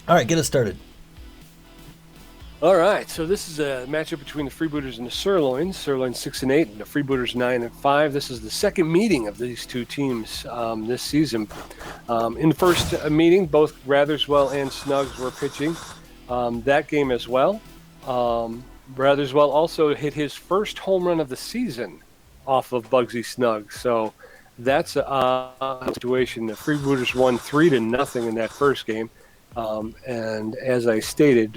All right, get us started. All right, so this is a matchup between the Freebooters and the Sirloins. Sirloins 6-8, and the Freebooters 9-5. This is the second meeting of these two teams this season. In the first meeting, both Ratherswell and Snugs were pitching that game as well. Ratherswell also hit his first home run of the season off of Bugsy Snuggs. So that's a situation. The Freebooters won 3-0 in that first game. And as I stated,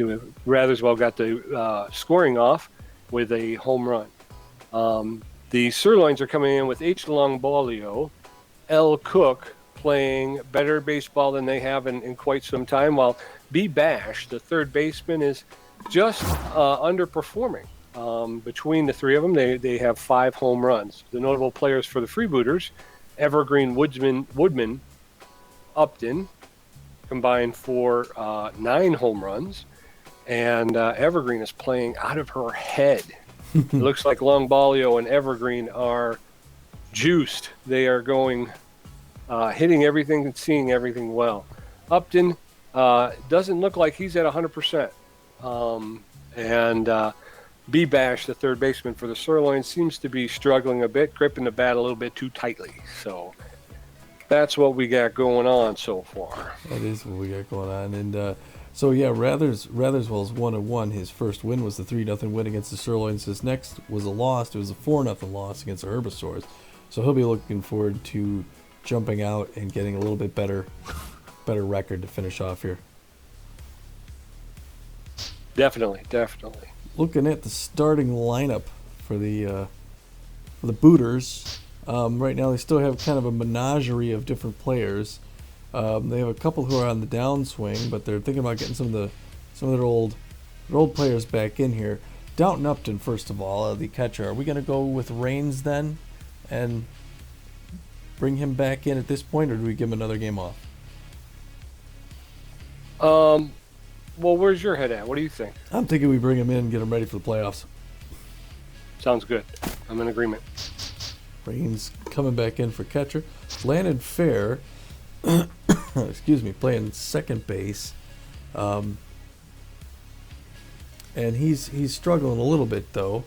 Ratherswell got the scoring off with a home run. The Sirloins are coming in with H. Longbolio, L. Cook playing better baseball than they have in quite some time, while B. Bash, the third baseman, is just underperforming. Between the three of them, they have 5 home runs. The notable players for the Freebooters, Evergreen, Woodman, Upton, combined for 9 home runs, and Evergreen is playing out of her head. It looks like Longbolio and Evergreen are juiced. They are going, hitting everything and seeing everything well. Upton doesn't look like he's at 100%. And B-Bash, the third baseman for the Sirloins, seems to be struggling a bit, gripping the bat a little bit too tightly. So that's what we got going on so far. That is what we got going on. And so, yeah, Ratherswell's 1-1. His first win was the 3-0 win against the Sirloins. His next was a loss. It was a 4-0 loss against the Herbivores. So he'll be looking forward to jumping out and getting a little bit better record to finish off here. Definitely. Looking at the starting lineup for the Booters. Right now, they still have kind of a menagerie of different players. They have a couple who are on the downswing, but they're thinking about getting some of their old players back in here. Downton Upton, first of all, the catcher. Are we going to go with Rains then, and bring him back in at this point, or do we give him another game off? Well, where's your head at? What do you think? I'm thinking we bring him in and get him ready for the playoffs. Sounds good. I'm in agreement. Rains coming back in for catcher. Landon Fair, excuse me, playing second base. And he's struggling a little bit, though.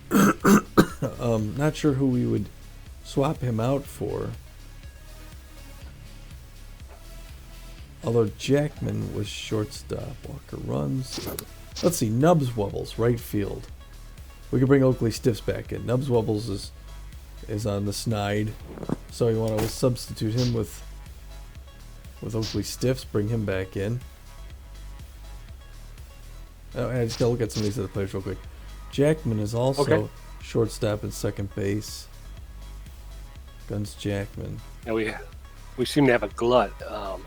Not sure who we would swap him out for. Although Jackman was shortstop. Walker runs. Let's see, Nubs Wobbles, right field. We could bring Oakley Stiffs back in. Nubs Wobbles is on the snide. So you want to substitute him with Oakley Stiffs, bring him back in. Oh, I just got to look at some of these other players real quick. Jackman is also shortstop and second base. Guns Jackman. Yeah, we seem to have a glut,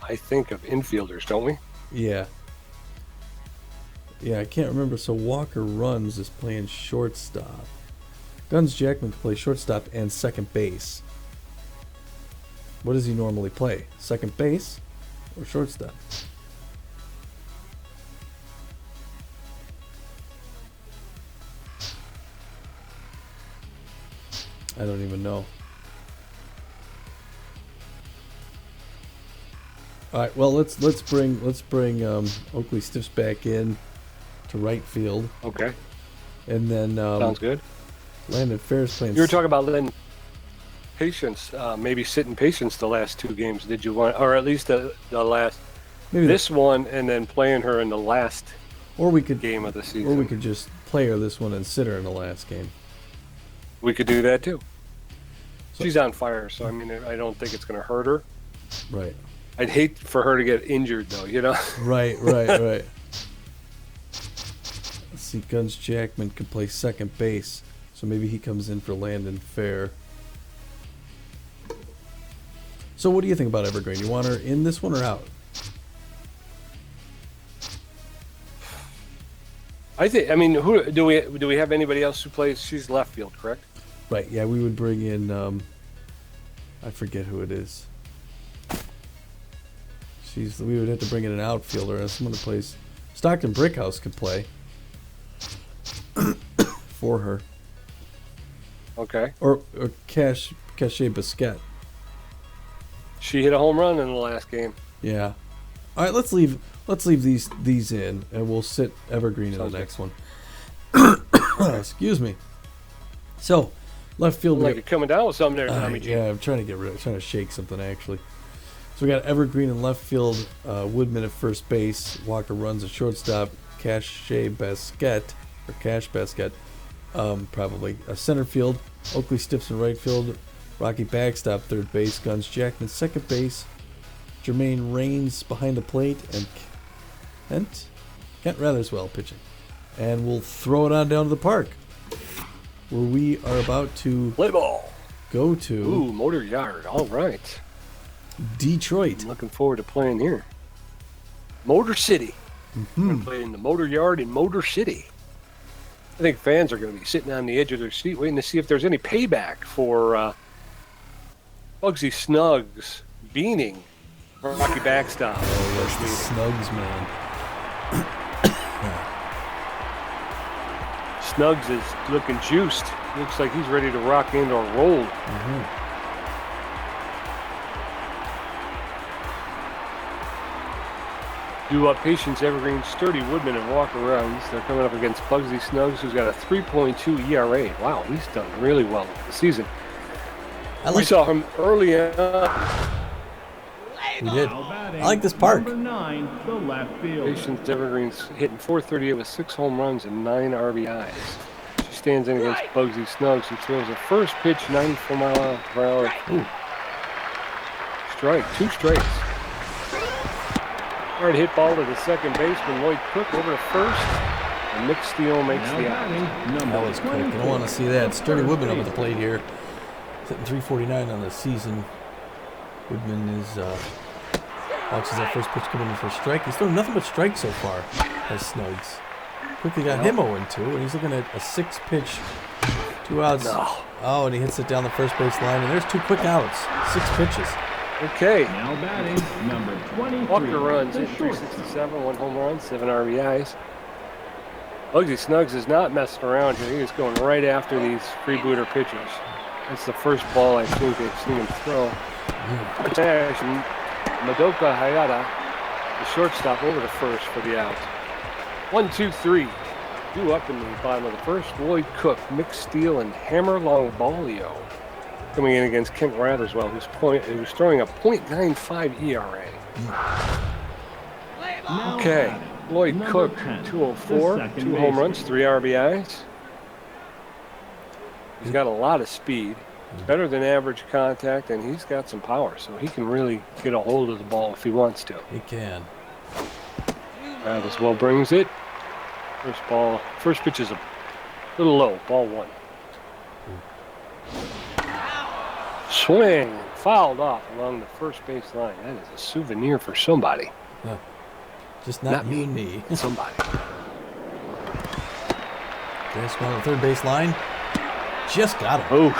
I think, of infielders, don't we? Yeah. Yeah, I can't remember. So Walker Runs is playing shortstop. Guns Jackman can play shortstop and second base. What does he normally play? Second base or shortstop? I don't even know. All right, well let's bring Oakley Stiffs back in to right field. Okay. And then sounds good. Landon Fair's playing. You were talking about letting patience, maybe sit in patience the last 2 games. Did you want, or at least the last, maybe this one, and then playing her in the last game of the season? Or we could just play her this one and sit her in the last game. We could do that too. She's on fire, so I mean, I don't think it's going to hurt her. Right. I'd hate for her to get injured, though. You know. Right. Let's see. Guns Jackman can play second base, so maybe he comes in for Landon Fair. So, what do you think about Evergreen? You want her in this one or out? I mean, who do we have anybody else who plays? She's left field, correct? Right. Yeah, we would bring in. I forget who it is. We would have to bring in an outfielder and someone who plays. Stockton Brickhouse could play for her. Okay. Or Cachet Biscuit. She hit a home run in the last game. Yeah. All right, let's leave these in, and we'll sit Evergreen in the next one. Excuse me. So, left field. Like you're coming down with something there, Tommy G. Yeah, I'm trying to shake something actually. So we got Evergreen in left field, Woodman at first base, Walker runs at shortstop, Cash Basket, probably center field, Oakley Stiffs in right field, Rocky Backstop third base, Guns Jackman second base, Jermaine Raines behind the plate, and Kent Ratherswell pitching. And we'll throw it on down to the park, where we are about to play ball. Go to Motor Yard. All right. Detroit. I'm looking forward to playing here. Motor City. We're going to play in the Motor Yard in Motor City. I think fans are going to be sitting on the edge of their seat waiting to see if there's any payback for Bugsy Snuggs beaning Rocky Backstop. Oh, yes, the Snuggs, man. Snuggs is looking juiced. Looks like he's ready to rock and or roll. Due up Patience, Evergreen, Sturdy, Woodman, and Walker runs. They're coming up against Bugsy Snuggs, who's got a 3.2 ERA. Wow, he's done really well this season. We saw him early on. We did. I like this park. Number 9, the left field. Patience, Evergreen's hitting .438 with 6 home runs and 9 RBIs. She stands in against Bugsy Snuggs, who throws a first pitch 94 mile per hour. Strike, 2 strikes. Hard hit ball to the second baseman, Lloyd Cook over to first. And Mick Steele makes the out. That was quick. You don't want to see that. Sturdy Woodman up at the plate here. Hitting .349 on the season. Woodman is watches that first pitch coming in for a strike. He's thrown nothing but strikes so far as Snuggs. Quickly got him 0-2, and he's looking at a 6-pitch, 2 outs. No. Oh, and he hits it down the first base line, and there's 2 quick outs. 6 pitches. Okay. Now batting, number 23. Walker runs, hit 367, 1 home run, 7 RBIs. Bugsy Snuggs is not messing around here. He is going right after these freebooter pitchers. That's the first ball I think they've seen him throw. Madoka Hayata, the shortstop, over to first for the out. 1, 2, 3. Due up in the bottom of the first. Lloyd Cook, Mick Steele, and Hammer Longbalio coming in against Kent Ratherswell, who's throwing a .95 ERA. Okay, Lloyd Cook, 204, 2 home runs, 3 RBIs. He's got a lot of speed. Better than average contact, and he's got some power, so he can really get a hold of the ball if he wants to. He can. Ratherswell brings it. First pitch is a little low, ball 1. Swing, fouled off along the first base line. That is a souvenir for somebody. No, just not me. Somebody. Just on the third base line. Just got him. Oh,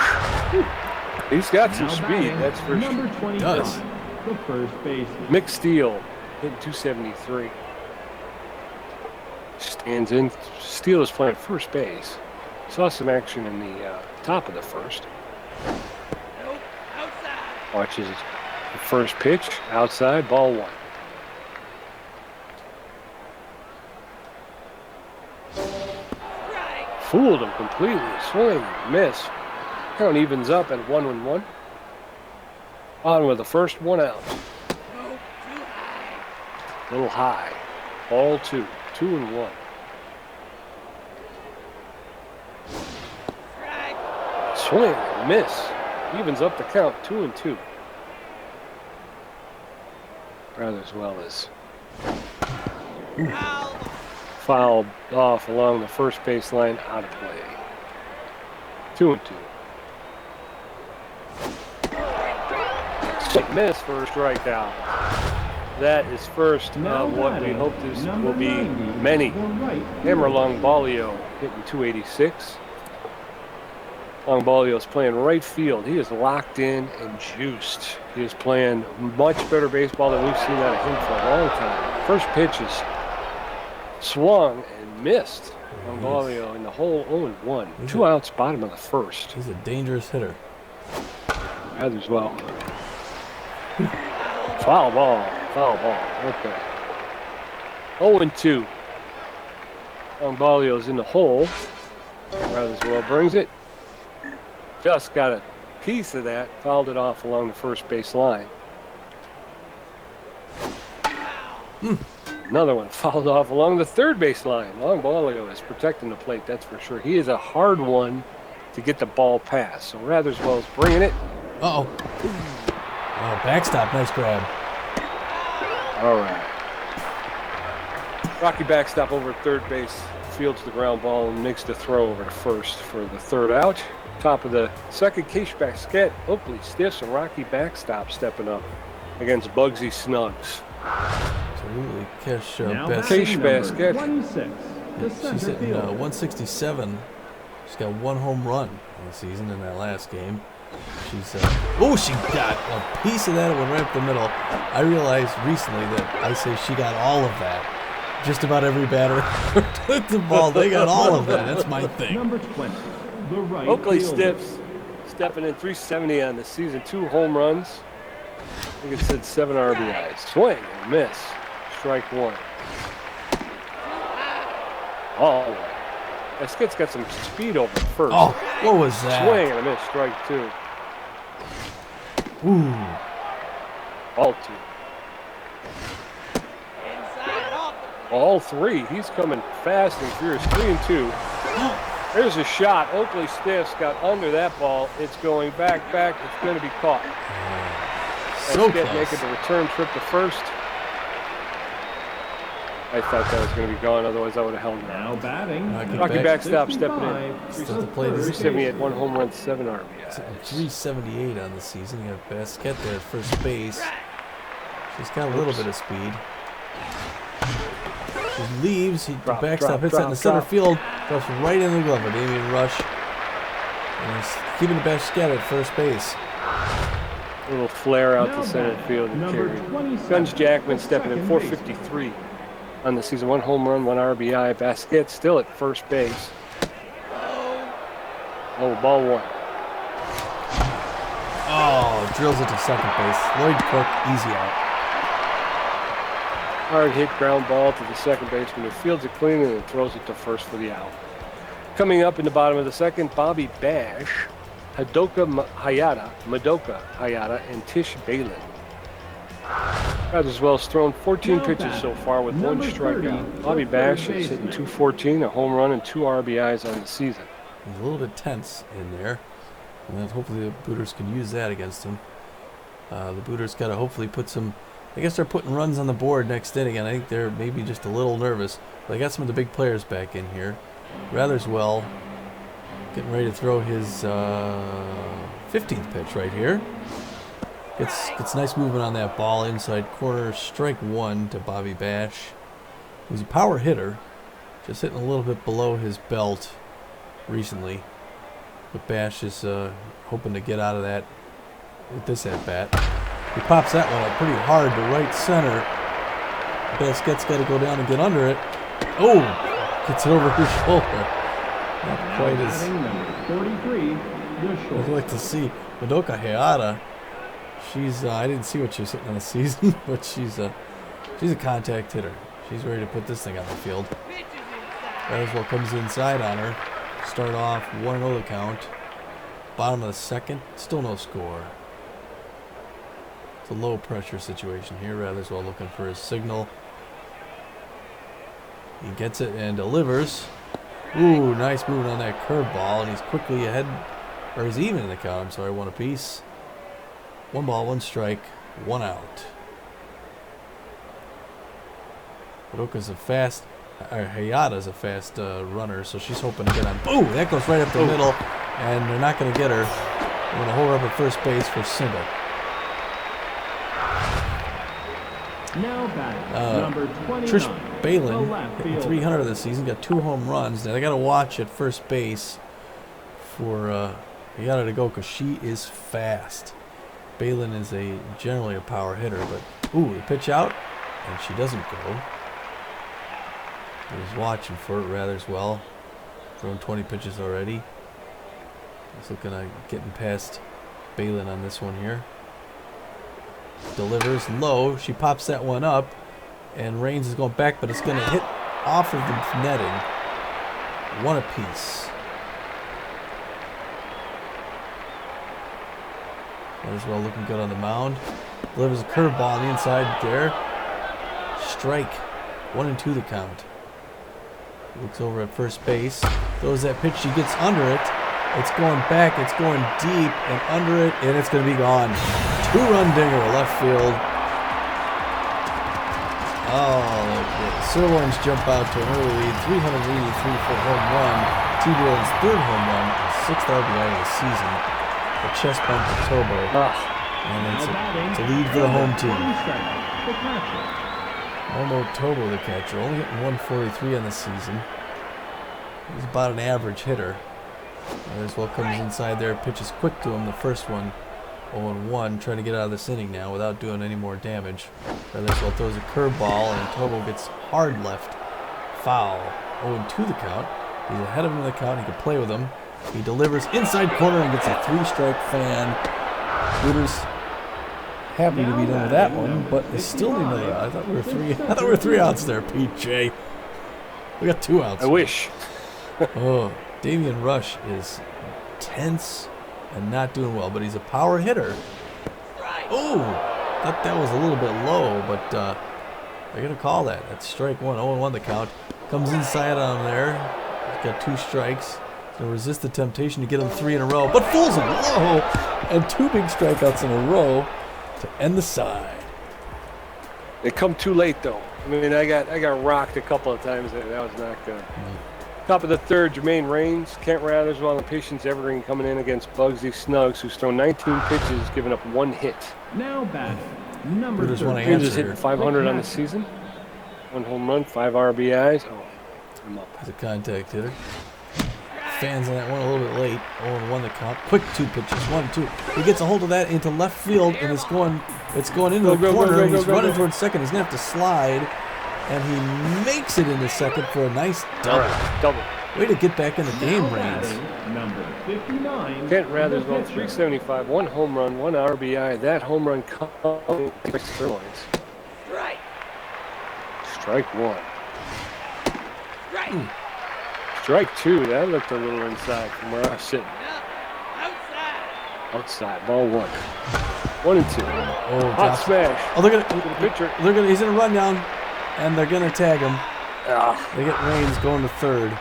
he's got some speed. That's for sure. Number 25, the first baseman. Mick Steele hitting .273. Stands in. Steele is playing first base. Saw some action in the top of the first. Watches the first pitch outside, ball 1. Fooled him completely. Swing, miss. Count evens up at 1-1. On with the first, 1 out. A little high. Ball 2. 2-1. Swing, miss. Evens up the count, 2-2. Ratherswell is fouled off along the first base line, out of play. 2-2. Miss for a strikeout. That is first of what we hope this will be many. Hammer Longbalio hitting .286. Longbalio is playing right field. He is locked in and juiced. He is playing much better baseball than we've seen out of him for a long time. First pitch is swung and missed. Longbalio in the hole, 0-1. 2 outs, bottom of the first. He's a dangerous hitter. Ratherswell. Foul ball. Okay. 0-2. Balio's in the hole. Rather well brings it. Just got a piece of that. Fouled it off along the first base line. Another one fouled off along the third base line. Balio is protecting the plate, that's for sure. He is a hard one to get the ball past. So Ratherswell's bringing it. Uh-oh. Oh, backstop. Nice grab. All right. Rocky backstop over at third base. Fields the ground ball and makes the throw over to first for the third out. Top of the second, Case Basket. Oakley Stiffs and Rocky backstop stepping up against Bugsy Snugs. Absolutely. Cash Now best. Case Basket. 26. The She's center hitting field. 167. She's got 1 home run in the season in that last game. She's oh, she got a piece of that. It went right up the middle. I realized recently that I say she got all of that. Just about every batter with the ball, they got all of that. That's my thing. Number 20. The right Oakley fielder. Stiffs stepping in 370 on the season. 2 home runs. I think it said 7 RBIs. Swing and miss. Strike 1. Oh, Basket's got some speed over first. Oh, what was that? Swing and a miss. Strike 2. Ooh. All 2. All 3. He's coming fast and furious. 3-2. There's a shot. Oakley Stiffs got under that ball. It's going back. It's going to be caught. So Basket close. making the return trip to first. I thought that was going to be gone. Otherwise, I would have held it. Now batting. Rocky backstop stepping in. 65. Still to play this 378, 1 home run, 7 RBIs. 378 on the season. You got Basket there at first base. She's got a little bit of speed. She leaves. The backstop hits that in the center field. Goes right in the glove of Damian Rush. And he's keeping the Basket at first base. A little flare out Now to center batting, field and number carry. 27, Guns Jackman the stepping in, second 453 on the season. 1 home run, 1 RBI. Basket still at first base. Oh, ball 1. Oh, drills it to second base. Lloyd Cook, easy out. Hard hit ground ball to the second baseman who fields it clean and then throws it to first for the out. Coming up in the bottom of the second, Bobby Bash, Madoka Hayata, and Tish Balin. Ratherswell's thrown 14 Now pitches batting, so far with 1 number 30, strikeout. Bobby the Bash third is hitting baseman. .214, a home run, and 2 RBIs on the season. He's a little bit tense in there. And then hopefully the Booters can use that against him. The Booters got to hopefully put some... I guess they're putting runs on the board next inning, and I think they're maybe just a little nervous. But they got some of the big players back in here. Ratherswell getting ready to throw his 15th pitch right here. Gets nice movement on that ball. Inside corner, strike 1 to Bobby Bash. He's a power hitter. Just hitting a little bit below his belt recently. But Bash is hoping to get out of that with this at-bat. He pops that one up pretty hard to right center. Basket's got to go down and get under it. Oh! Gets it over his shoulder. Not Now quite as batting number 43, the I'd short. like to see. Madoka Hayata. She's I didn't see what she was hitting on the season, but she's a contact hitter. She's ready to put this thing on the field. Ratherswell comes inside on her. Start off 1-0 the count. Bottom of the second, still no score. It's a low pressure situation here. Ratherswell looking for his signal. He gets it and delivers. Ooh, nice movement on that curveball, and he's quickly ahead, or he's even in the count. I'm sorry, 1 apiece. 1 ball, 1 strike, 1 out. Madoka's a fast, Hayata's a fast runner, so she's hoping to get on. Boom! That goes right up the middle, and they're not going to get her. They're going to hold her up at first base for single. Now batting number 29, Trish the Balin, left hitting fielder. 300 this season, got 2 home runs. Now they got to watch at first base for Hayata to go because she is fast. Balin is generally a power hitter, but ooh, the pitch out, and she doesn't go. He's watching for it Ratherswell. Thrown 20 pitches already. He's looking at getting past Balin on this one here. Delivers low. She pops that one up, And Reigns is going back, but it's going to hit off of the netting. One apiece. Well looking good on the mound. Delivers a curveball on the inside there. Strike. 1-2 the count. Looks over at first base. Throws that pitch. She gets under it. It's going back. It's going deep and under it, and it's going to be gone. 2-run dinger, left field. Oh, the Sirloins jump out to an early lead. 383-foot home run. T. Dillon's third home run, 6th RBI of the season. The chest bump to Tobo. And it's a lead for the home team. Momo Tobo, the catcher, only hitting 143 on the season. He's about an average hitter. Well comes inside there, pitches quick to him. The first one, 0-1, trying to get out of this inning now without doing any more damage. Well throws a curveball, and Tobo gets hard left. Foul. 0-2 the count. He's ahead of him in the count. He can play with him. He delivers inside corner and gets a 3-strike fan. Booters happy to be done with that one, but they still need another out. I thought we were 3 outs there, PJ. We got 2 outs. I wish. Oh, Damian Rush is tense and not doing well, but he's a power hitter. Oh, thought that was a little bit low, but they're going to call that. That's strike one. 0-1 the count. Comes inside on him there. He's got 2 strikes. He's going to resist the temptation to get him 3 in a row, but fools him low. And 2 big strikeouts in a row to end the side. They come too late, though. I mean, I got rocked a couple of times there. That was not good. Top of the third, Jermaine Reigns, Kent Ratherswell, and Patience Evergreen coming in against Bugsy Snuggs, who's thrown 19 pitches, giving up 1 hit. Now batting, number Booters want to 30. answer Just hitting here. 500 on the season. 1 home run, 5 RBIs. Oh, I'm up. He's a contact hitter. Fans on that one a little bit late. 0-1 the count. Quick 2 pitches. 1-2. He gets a hold of that into left field, and it's going into the corner. He's running towards second. He's going to have to slide, and he makes it into second for a nice double. Right, double. Way to get back in the game, Now Reigns. batting, number 59. Kent Ratherswell, 375, 1 home run, 1 RBI. That home run comes Sirloins. Right. Strike 1. Right. Strike 2. That looked a little inside from where I was sitting. Outside. Outside. Ball 1. 1 and 2. Oh, Hot Josh. smash. Oh, they're To the gonna. pitcher. He's in a rundown, and they're gonna tag him. Ah, They get Reigns going to third.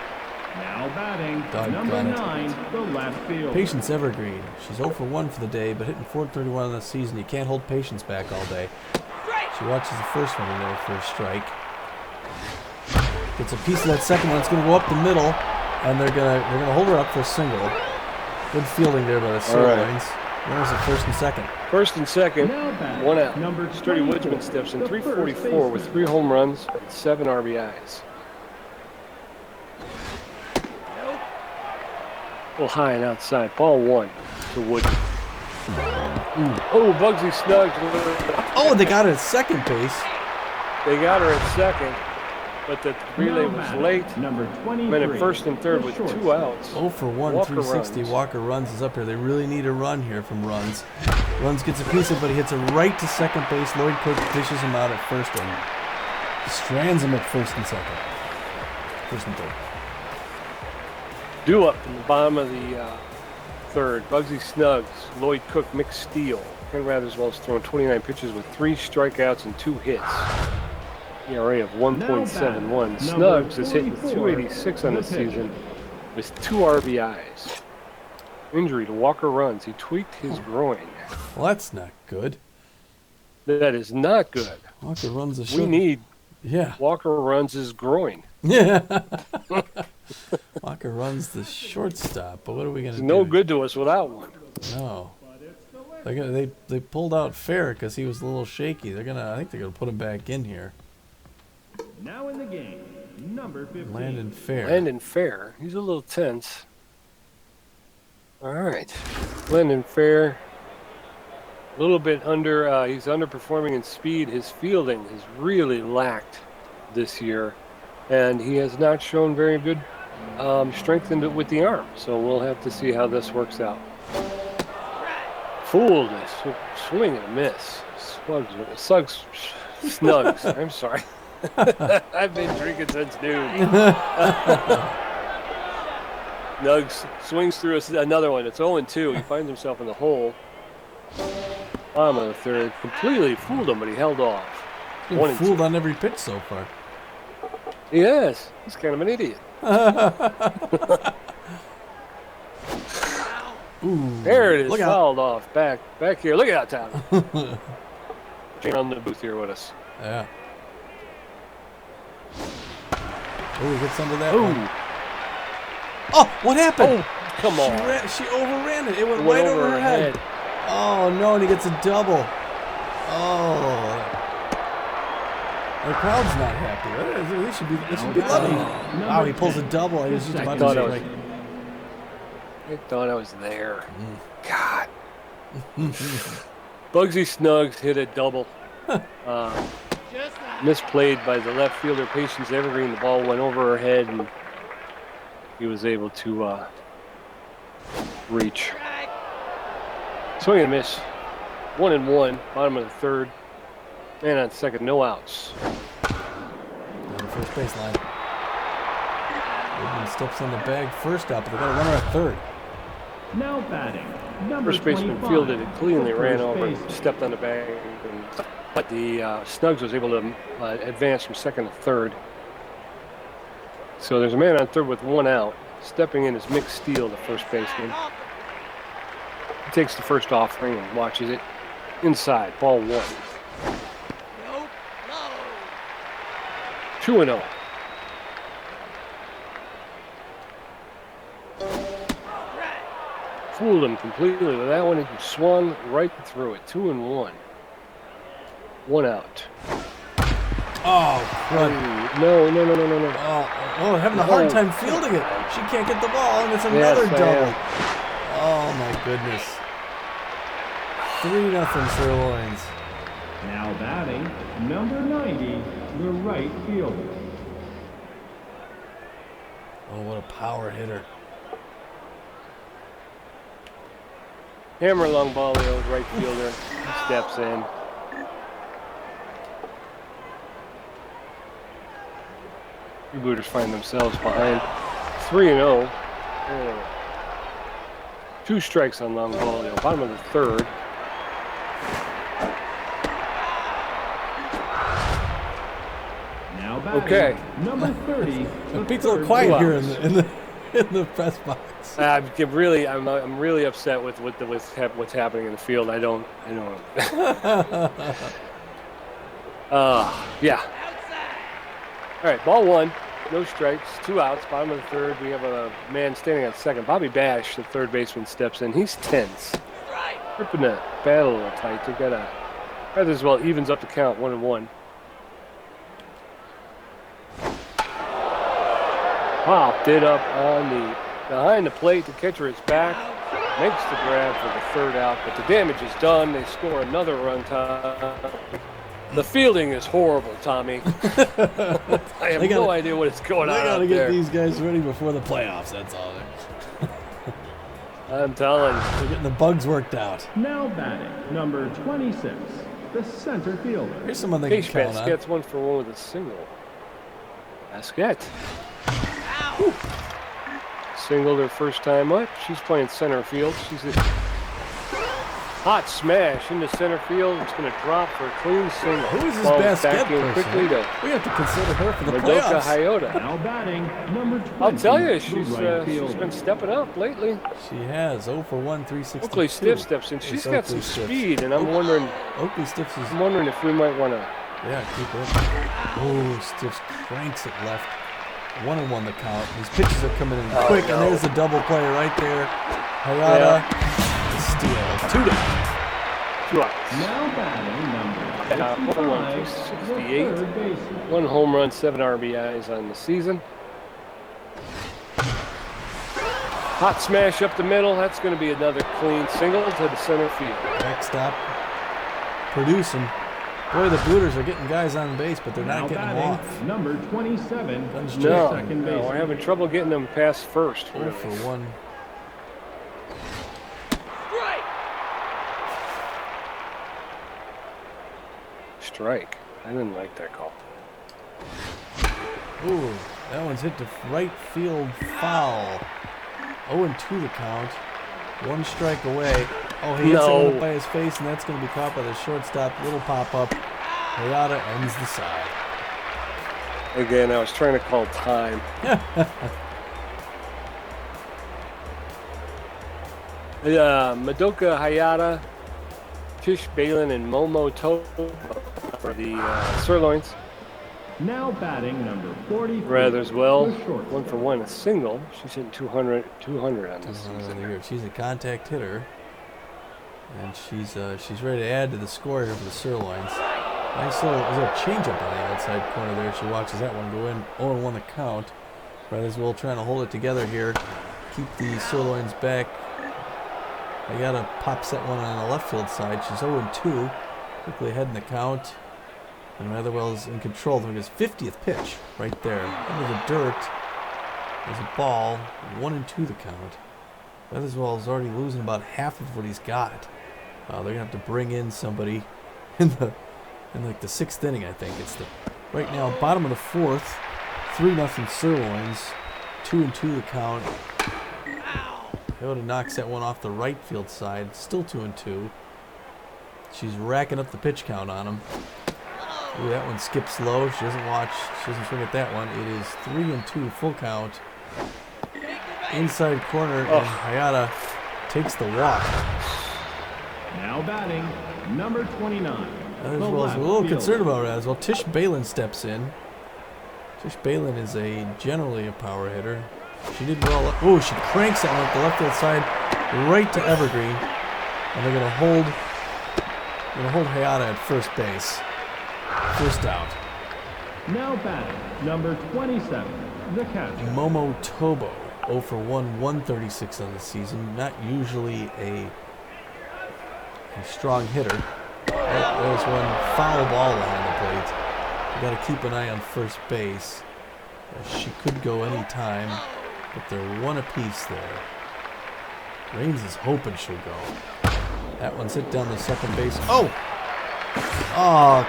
Now batting, Doggone number it. 9, the left field. Patience Evergreen. She's 0 for 1 for the day, but hitting 431 on the season. You can't hold Patience back all day. She watches the first one in there for a strike. Gets a piece of that second one. It's going to go up the middle, and they're gonna hold her up for a single. Good fielding there by the Sirloins. Runners at first and second. first and second. Now batting, 1 out. number Sturdy 24, Woodsman steps in, the 344 first with baseman. 3 home runs and 7 RBIs. A little high and outside. Ball 1 to Woodman. Oh, Bugsy Snuggs. Oh, they got it at second base. They got her at second, but the relay Now was batting, late. number 23. Went at first and third the with 2 shortstop. outs. 0 for 1, Walker 360. runs. Walker runs is up here. They really need a run here from Runs. Runs gets a piece of it, but he hits it right to second base. Lloyd Cook dishes him out at first and strands him at first and second. First and third. Due up in the bottom of the third. Bugsy Snuggs, Lloyd Cook, Mick Steele. Ken Ratherswell's thrown 29 pitches with 3 strikeouts and 2 hits. ERA of 1.71. Now Snuggs is hitting 44, 286 on the the pitcher. season with 2 RBIs. Injury to Walker Runs. He tweaked his groin. Well, that's not good. That is not good. Walker runs the We short. need Yeah. Walker Runs' groin. Yeah. Walker runs the shortstop, but what are we gonna It's do? no good to us without one. No. They pulled out Fair because he was a little shaky. I think they're gonna put him back in here. Now in the game, number 15. Landon Fair. Landon Fair. He's a little tense. All right. Landon Fair. A little bit under. He's underperforming in speed. His fielding has really lacked this year, and he has not shown very good strength with the arm. So we'll have to see how this works out. Fooled. Swing and a miss. Snugs. I'm sorry. I've been drinking since noon. Nugs swings through another one. It's 0-2. He finds himself in the hole. Bottom of the third. Completely fooled him, but he held off. Been fooled on every pitch so far. Yes, he's kind of an idiot. Ooh, There it is, look out. fouled off. Back here. Look at that, Tommy. On the booth here with us. Yeah. Oh, he gets under that Ooh. one. Oh, what happened? Oh, come on. She overran it. It went It went right over her head. Oh, no, and he gets a double. Oh. The crowd's not happy. They should be loving. Wow, he pulls a double. He was just about to strike. I thought I was there. God. Bugsy Snuggs hit a double. Misplayed by the left fielder, Patience Evergreen. The ball went over her head, and he was able to reach. Swing and miss. 1-1. Bottom of the third. Man on second, no outs. On the first baseline. Goodman steps on the bag first out, but they got a runner at third. Now batting, number First baseman 25, fielded it cleanly, the ran first over, baseman. stepped on the bag, but the Snuggs was able to advance from second to third. So there's a man on third with one out. Stepping in is Mick Steele, the first baseman. He takes the first offering and watches it inside. Ball one. Nope. No. 2-0. Fooled him completely with that one. He swung right through it. 2-1. One out. Oh, crud. No. Oh, having a hard time fielding it. She can't get the ball, and it's another double. Oh, my goodness. 3-0 Sirloins. Now batting, number 90, the right fielder. Oh, what a power hitter. Hammer long ball, the old right fielder. He steps in. Freebooters find themselves behind 3-0. Two strikes on long ball, the bottom of the third. Now batting, Okay. number 30, the Pete's a little third quiet here baseman. in the press box. I'm really upset with what's happening in the field. I don't. Yeah. All right, ball one, no strikes, 2 outs, bottom of the third. We have a man standing on second. Bobby Bash, the third baseman, steps in. He's tense, gripping the bat a little tight. They got a rather as well evens up the count, 1-1. Popped it up on behind the plate. The catcher is back, makes the grab for the third out, but the damage is done. They score another run time. The fielding is horrible, Tommy. I have no idea what is going on They got out to get there. these guys ready before the playoffs, that's all. I'm telling you. They're getting the bugs worked out. Now batting, number 26, the center fielder. Here's someone they can Case count on. Basquet's 1-for-1 with a single. Basquet. Singled her first time up. She's playing center field. She's a hot smash into center field. It's going to drop for a clean single. Who is this Ball's Basquet back in person? quickly to We have to consider her for the Madoka playoffs. Hayota. Now batting, number 20, I'll tell you, the she's right fielder. been stepping up lately. She has 0 for 1, 362. Oakley Stiff steps in. She's It's got some Oakley Stiff. speed, and I'm wondering Stiffs is, if we might want to. yeah, keep it. Oh, Stiffs cranks it left. 1-1 the count. These pitches are coming in quick, no. and there's a double play right there. Hayata, the steal. 2 down. 2 outs. Now batting, number 65, 68. the third baseman. 1 home run, 7 RBIs on the season. Hot smash up the middle. That's going to be another clean single to the center field. Backstop. Producing. Boy, the Booters are getting guys on base, but they're Now not getting them batting, off. number 27, Guns the check. second No, we're baseman. having trouble getting them past first. 0 for 1. Strike. I didn't like that call. Ooh, that one's hit to right field foul. 0-2 the count. One strike away. Oh, he hits it by his face, and that's going to be caught by the shortstop. Little pop-up. Hayata ends the side. Again, I was trying to call time. Madoka Hayata, Tish Balin, and Momo Tobo for the Sirloins. Now batting number 40. Rathers well, 1-for-1, a single. She's hitting 200 on this season. She's a contact hitter, and she's ready to add to the score here for the Sirloins. Nice little changeup on the outside corner there. She watches that one go in. 0-1 the count. Rathers well trying to hold it together here, keep the Sirloins back. Hayata pops that one on the left field side. She's 0-2, quickly ahead in the count. And Ratherwell's in control. Look at his 50th pitch right there. Into the dirt. There's a ball. 1-2 the count. Ratherwell's already losing about half of what he's got. They're gonna have to bring in somebody in like the 6th inning, I think. It's the right now bottom of the 4th. 3-0 Sirloins. 2-2 the count. Hayata knocks that one off the right field side. Still 2-2. She's racking up the pitch count on him. Ooh, that one skips low. She doesn't watch. She doesn't swing at that one. It is 3-2 full count. Inside corner, and Hayata takes the walk. Now batting number 29. Rathers a little concerned about it as well. Tish Balin steps in. Tish Balin is generally a power hitter. She did well. Oh, she cranks that one up the left field side, right to Evergreen, and they're gonna hold Hayata at first base. First out. Now batting number 27, the catcher. Momo Tobo, 0-for-1, 136 on the season. Not usually a strong hitter. There's one foul ball behind the plate. You got to keep an eye on first base. She could go any time, but they're one apiece there. Raines is hoping she'll go. That one's hit down the second base. Oh,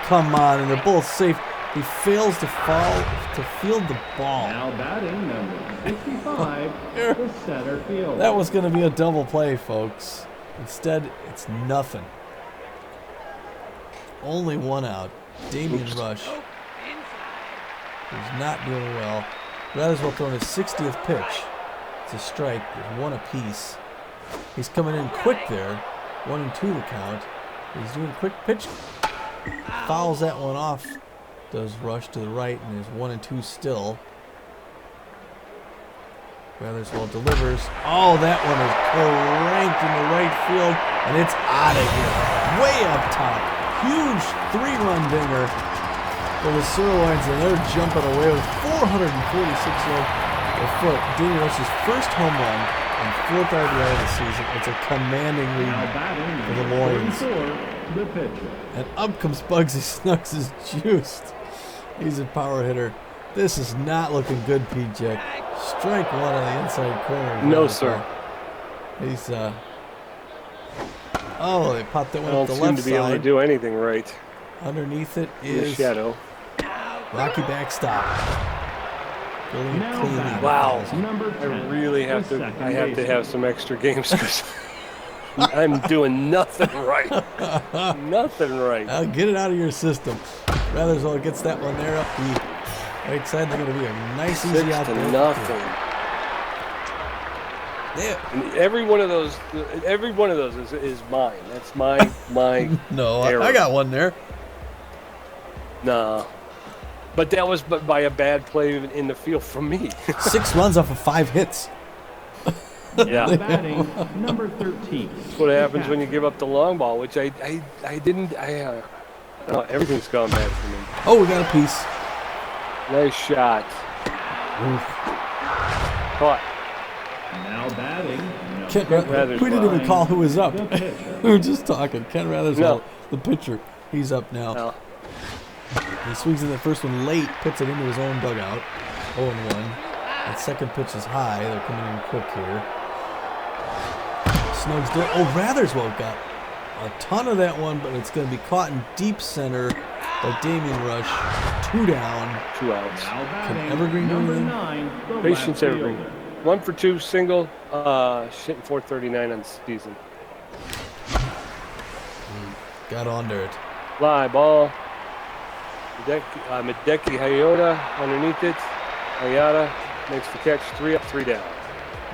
come on, and they're both safe. He fails to field the ball. Now batting number 65, the center field. That was going to be a double play, folks. Instead, it's nothing. Only one out. Damian Rush, who's not doing well. Ratherwell throwing his 60th pitch. It's a strike. There's one apiece. He's coming in quick there. 1-2 the count. He's doing quick pitch. Fouls that one off. Does Rush to the right, and there's 1-2 still. Ratherwell delivers. Oh, that one is cranked in the right field, and it's out of here. Way up top. Huge 3-run dinger for the Sirloins, and they're jumping away with 446 yards a foot. Damian Rush's first home run and 4th RBI of the season. It's a commanding lead for the Loins. And up comes Bugsy Snuggs' juiced. He's a power hitter. This is not looking good, PJ. Strike one on the inside corner. No, sir. He's oh, they popped that one up the left side. Don't seem to be able to do anything right. Underneath it is shadow. Rocky backstop. Wow. I really have to. I have to have some extra games because I'm doing nothing right. Nothing right. I'll get it out of your system. Ratherwell gets that one there up the right side. They're going to be a nice, easy out there. 6-0. Yeah. And every one of those is mine. That's my No, error. I got one there. No. But that was by a bad play in the field from me. 6 runs off of 5 hits. Yeah. Batting number 13. That's what happens when you give up the long ball, which I didn't. Everything's gone bad for me. Oh, we got a piece. Nice shot. Caught. Now batting. We didn't even call who was up. We were just talking. Ken Ratherwell, the pitcher. He's up now. No. He swings in the first one late, puts it into his own dugout. 0-1. That second pitch is high. They're coming in quick here. Snuggs there. Oh, Ratherwell got a ton of that one, but it's going to be caught in deep center. by Damien Rush. 2 down. 2 outs. Now Can batting, Evergreen do number anything? 9, the Patience left Evergreen. fielder. 1 for 2 single, hitting 439 on the season. Got under it. Fly ball. Hideki Hayata underneath it. Hayata makes the catch. 3 up, 3 down.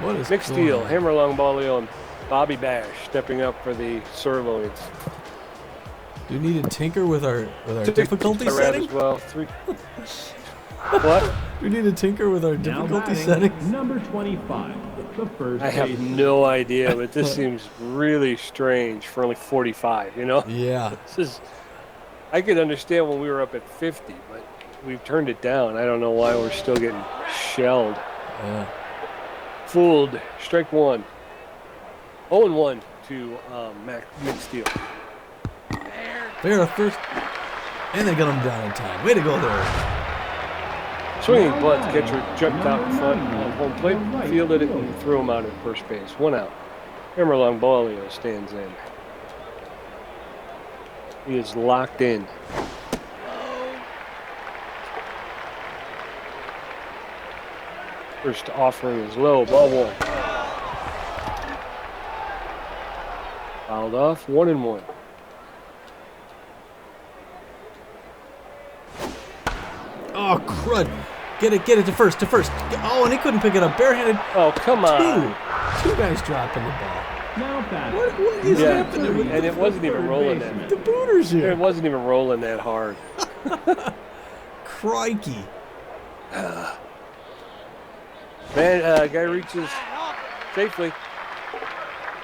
What is Nick going Steele, on? hammer long ball, and Bobby Bash stepping up for the Sirloins. Do we need to tinker with our difficulty Red setting? as well. 3. What? Do we need to tinker with our Now difficulty batting, setting? number 25, the first I have baseman. no idea, but this seems really strange for only 45, you know? Yeah. This is, I could understand when we were up at 50, but we've turned it down. I don't know why we're still getting shelled. Yeah. Fooled. Strike 1. 0-1 to Nick Steele. They're a first. And they got him down in time. Way to go there. Swinging bunt, catcher jumped out in front of home plate, fielded it, and threw him out at first base. 1 out. Hammer long ball, stands in. He is locked in. First offering is low, ball 1. Fouled off, 1-1. Oh, crud. Get it to first. Oh, and he couldn't pick it up. Barehanded. Oh, come on. Two guys dropping the ball. Now batting, What is Yeah, happening with and it wasn't even rolling that. the Booters here? It wasn't even rolling that hard. Crikey. Man, guy reaches safely.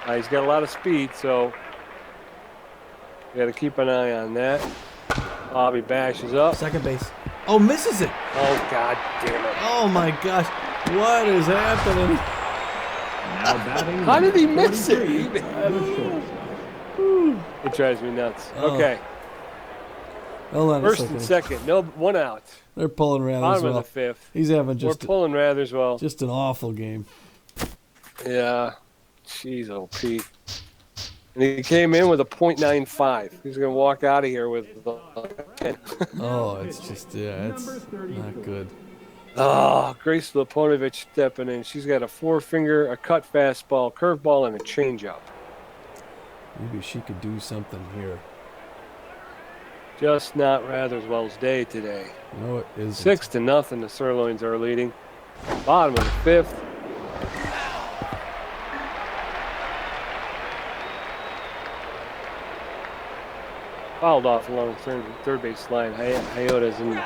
He's got a lot of speed, so you got to keep an eye on that. Bobby Bash is up. Second base. Oh, misses it. Oh, God damn it. Oh, my gosh. What is happening? now batting, How did he number miss it? 43, the shortstop. It drives me nuts. Oh. Okay, Hold on first a and second. second. No, 1 out. They're pulling rather as Bottom of well. the 5th. He's having We're just pulling rather as well. just an awful game. Yeah. Jeez, oh, Pete. And he came in with a .95. He's going to walk out of here with a 10. Oh, it's just, yeah, it's Number 34. not good. Oh, Grace Leponovich stepping in. She's got a 4-finger, a cut fastball, curveball, and a changeup. Maybe she could do something here. Just not Ratherswell's day today. No, it isn't. 6-0, the Sirloins are leading. Bottom of the 5th. Fouled off along the third base line. Hayota's in.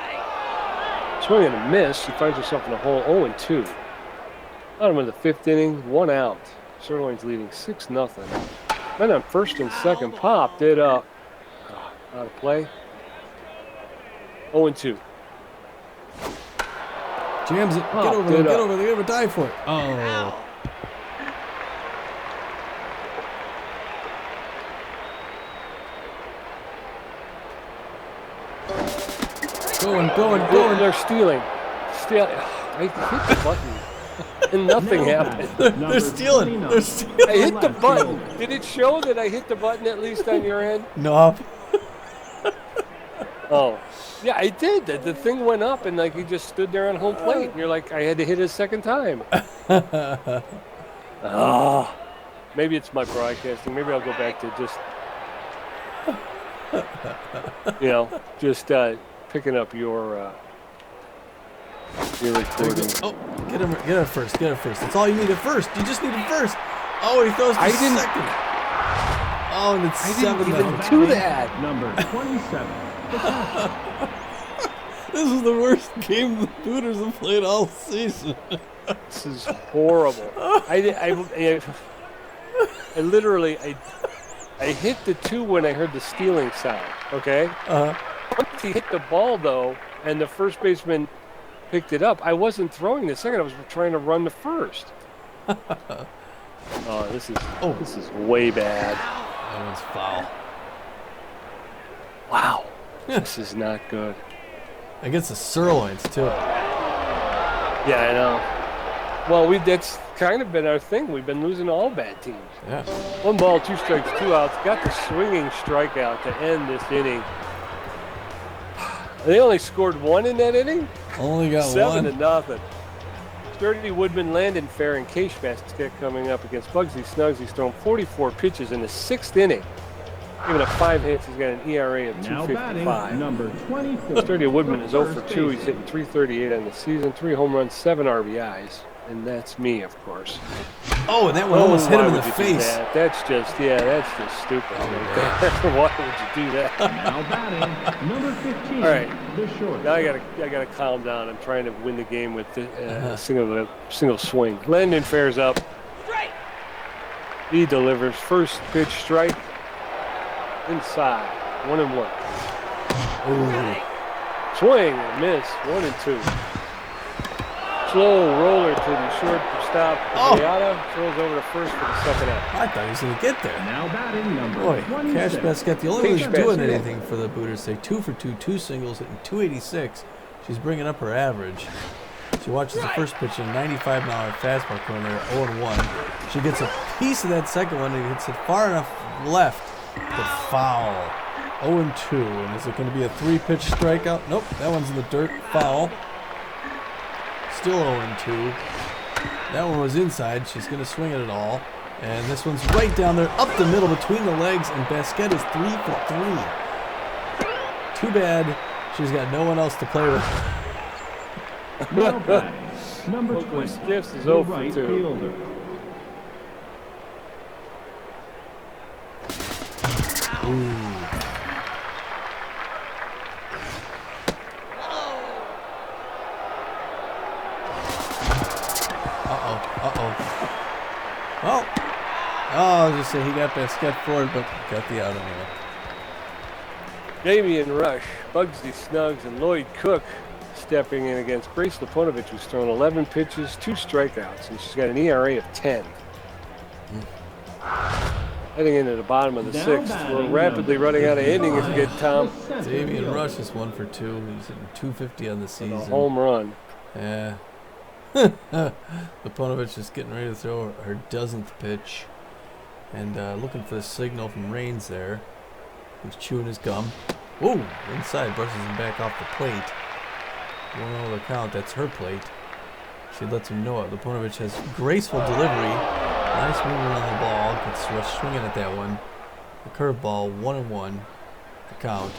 Swing and a miss. She finds herself in a hole 0-2. Bottom of the 5th inning, 1 out. Sirloins leading 6-0. Then on first and second, popped it up. Out of play. 0-2. Jams it. Oh, Get over did there. Get up. over there. Get over. Die for it. Oh. Going. They're stealing. I hit the button. And nothing Now happened. batting, They're number stealing. 29, They're stealing. I hit the left button. fielder. Did it show that I hit the button at least on your end? Nope. Oh. Yeah, I did. The thing went up and like he just stood there on home plate. And you're like, I had to hit it a second time. Oh. Maybe it's my broadcasting. Maybe I'll go back to just picking up your recording. Oh, get him first. That's all you need at first. You just need it first. Oh, he throws to second. Oh, and it's I didn't 7 even now. do that. Number 27, the catcher. This is the worst game the Booters have played all season. This is horrible. I literally hit the 2 when I heard the stealing sound. Okay. Once he hit the ball though, and the first baseman picked it up, I wasn't throwing the second. I was trying to run the first. Oh, this is way bad. That one's foul. Wow. This is not good. Against the Sirloins, too. Yeah, I know. Well, that's kind of been our thing. We've been losing all bad teams. Yeah. 1 ball, 2 strikes, 2 outs. Got the swinging strikeout to end this inning. They only scored 1 in that inning? Only got 7-0. Sturdy Woodman, Landon Fair, and Case Basket coming up against Bugsy Snuggs. He's thrown 44 pitches in the 6th inning. Even at 5 hits, he's got an ERA of Now batting, 2.55. number 24. Sturdy Woodman is 0 for First 2. He's baseman. hitting 338 on the season, 3 home runs, 7 RBIs. And that's me, of course. Oh, and that one almost hit why him in would the you do face. that? That's just stupid. Why would you do that? Now batting, number 15. All right. The short. Now I gotta calm down. I'm trying to win the game with a single swing. Landon Fair's up. He delivers first pitch strike inside 1-1. Ooh. Swing and miss 1-2. Slow roller to the shortstop. Oh. Beata throws over to first for the second out. I thought he was going to get there. Now batting, number Boy, 26. Cash Basket, the only one Cash who's doing Basket. anything for the Booters, say 2 for 2, 2 singles, hitting 286. She's bringing up her average. She watches the first pitch, a 95-mile fastball coming there, 0-1. She gets a piece of that second one and hits it far enough left, but foul. 0-2. And is it going to be a 3-pitch strikeout? Nope, that one's in the dirt. Foul. Still 0-2. That one was inside. She's going to swing it at all. And this one's right down there, up the middle between the legs, and Basquette is 3 for 3. Too bad she's got no one else to play with. Now batting, number Oakland 20. Stiffs is The 0 for right 2. fielder. Ooh. Well, I'll just say he got Basquette for it, but got the out anyway. Damian Rush, Bugsy Snuggs, and Lloyd Cook stepping in against Grace Liponovich, who's thrown 11 pitches, 2 strikeouts, and she's got an ERA of 10. Heading into the bottom of the Now 6th. batting We're rapidly number running out of 55, innings again, Tom. the center Damian fielder. Rush is 1 for 2. He's hitting 250 on the A season. home run. Yeah. Liponovich is getting ready to throw her dozenth pitch. And looking for the signal from Reigns there. He's chewing his gum. Whoa! Inside, brushes him back off the plate. 1-0 the count. That's her plate. She lets him know it. Liponovich has graceful delivery. Nice movement on the ball. Gets Rush swinging at that one. The curveball, 1-1 the count.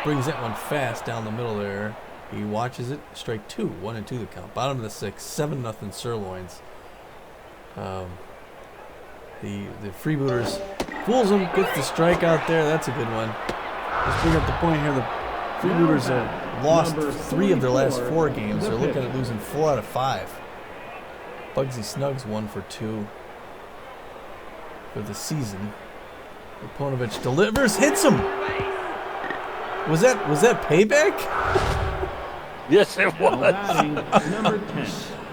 Brings that one fast down the middle there. He watches it. Strike 2. 1-2 the count. Bottom of the 6th. 7-0 Sirloins. The Freebooters fools him. Gets the strike out there. That's a good one. Let's bring up the point here. The Freebooters have lost 3 of their last 4 games. They're looking at losing 4 out of 5. Bugsy Snuggs 1 for 2 for the season. Liponovich delivers, hits him. Was that payback? Yes, it Now was. batting, number 10.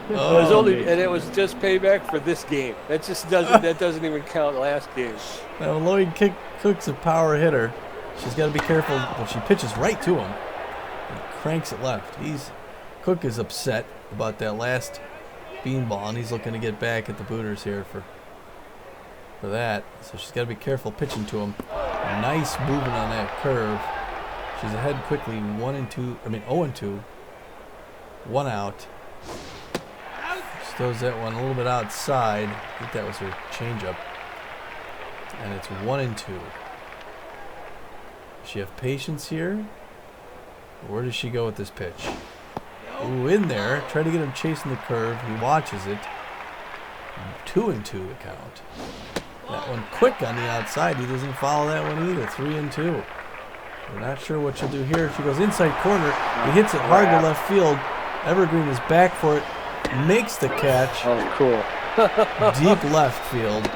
It was only, and it was just payback for this game. That just doesn't even count last game. Now Lloyd Cook's a power hitter. She's got to be careful when she pitches right to him and cranks it left. Cook is upset about that last beanball, and he's looking to get back at the Booters here for that. So she's got to be careful pitching to him. Nice movement on that curve. She's ahead quickly, 0-2. 1 out. She throws that one a little bit outside. I think that was her changeup. And it's 1-2. Does she have patience here? Where does she go with this pitch? Ooh, in there. Try to get him chasing the curve. He watches it. 2-2 the count. That one quick on the outside. He doesn't follow that one either. 3-2. We're not sure what she'll do here. She goes inside corner. He hits it hard to left field. Evergreen is back for it. Makes the catch. Oh, cool. Oh. Deep left field.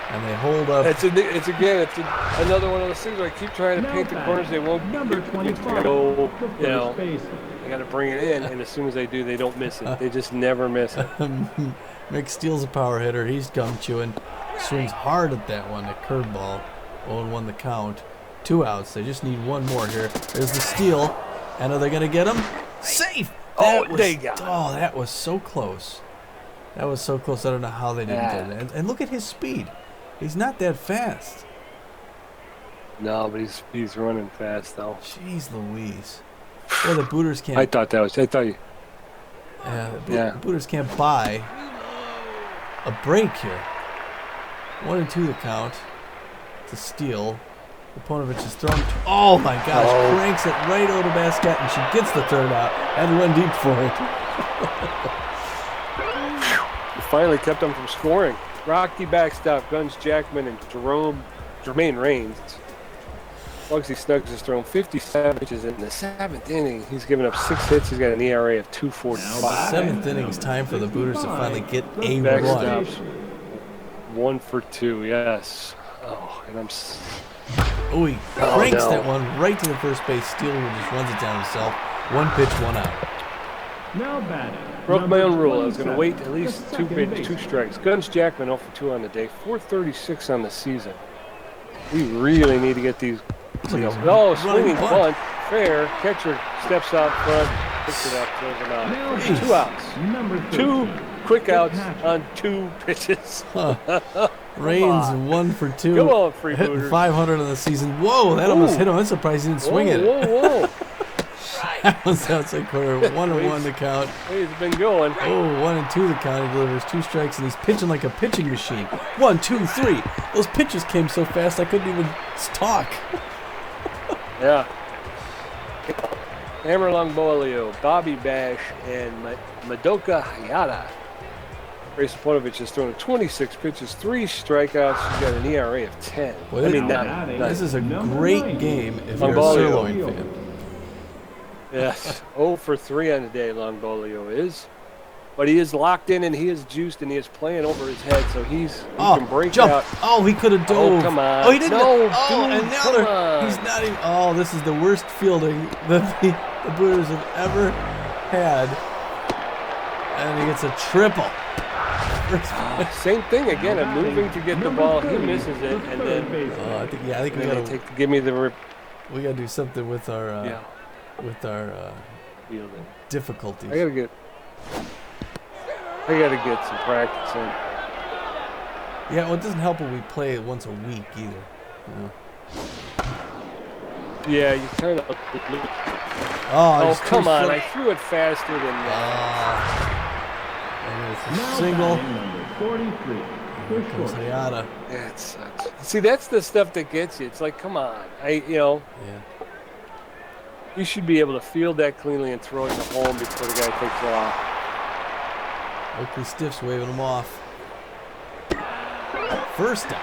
And they hold up. It's another one of those things where I keep trying to paint the corners. They won't Number 25. go, The you know. first baseman. I got to bring it in, and as soon as they do, they don't miss it. They just never miss it. Mick Steele's a power hitter. He's gum chewing. Swings hard at that one. A curveball. 0-1 the count. 2 outs. They just need one more here. There's the steal. And are they going to get him? Safe! They got it. Oh, that was so close. That was so close. I don't know how they didn't get it. And look at his speed. He's not that fast. No, but he's running fast, though. Jeez Louise. Well, the Booters can't. I thought you. The Booters can't buy a break here. 1-2 the count to steal. Luponovic is thrown. Oh my gosh! Cranks it right over the basket, and she gets the third out. Had to run deep for it. He finally kept them from scoring. Rocky backstop. Guns Jackman and Jermaine Raines. Bugsy Snuggs has thrown 57 pitches in the 7th inning. He's given up 6 hits. He's got an ERA of 2.45. 7th inning is time for the Booters to finally get a Backstops. run. 1 for 2. Yes. Oh, and I'm. Oh, he cranks that one right to the first base. Steeler just runs it down himself. 1 pitch, 1 out. Now batting. Broke my own rule. I was going to wait at least 2 pitches, 2 strikes. Guns Jackman 0 for 2 on the day. 436 on the season. We really need to get these. Swinging bunt. Fair. Catcher steps out front. Picks it up. Throws it out. 2 outs. 2 quick outs on 2 pitches. Raines 1 for 2. Come on, Freebooters. Hitting 500 on the season. Whoa, that almost hit him. I'm surprised he didn't swing it. Whoa. That was outside corner. 1-1 the count. He's been going. 1-2 the count. He delivers 2 strikes, and he's pitching like a pitching machine. 1, 2, 3. Those pitches came so fast I couldn't even talk. Yeah. Hammer Longbolio, Bobby Bash, and Madoka Hayata. Grace Luponovic has thrown 26 pitches, 3 strikeouts. She's got an ERA of 10. Well, this is a great game if you're a Longbolio. Sirloin fan. Yes, 0 for 3 on the day, Longbolio is. But he is locked in, and he is juiced, and he is playing over his head, so he can break jump. out. Oh, he could have dove. Oh, come on. Oh, he didn't. No, oh, dude, and now come on. he's not even. Oh, this is the worst fielding that the Booters have ever had. And he gets a triple. Same thing again. I'm moving to get the ball. He misses it, and then. I think we gotta give me the. We gotta do something with our Fielding. difficulties. I gotta get some practice in. Yeah, well, it doesn't help when we play once a week either. You know? Yeah, you kind of. Oh, come on! I threw it faster than that. And it's a single. Number 43. Here comes Hayata. That sucks. See, that's the stuff that gets you. It's like, come on, Yeah. You should be able to field that cleanly and throw it to home before the guy takes it off. Oakley Stiff's waving him off. First out.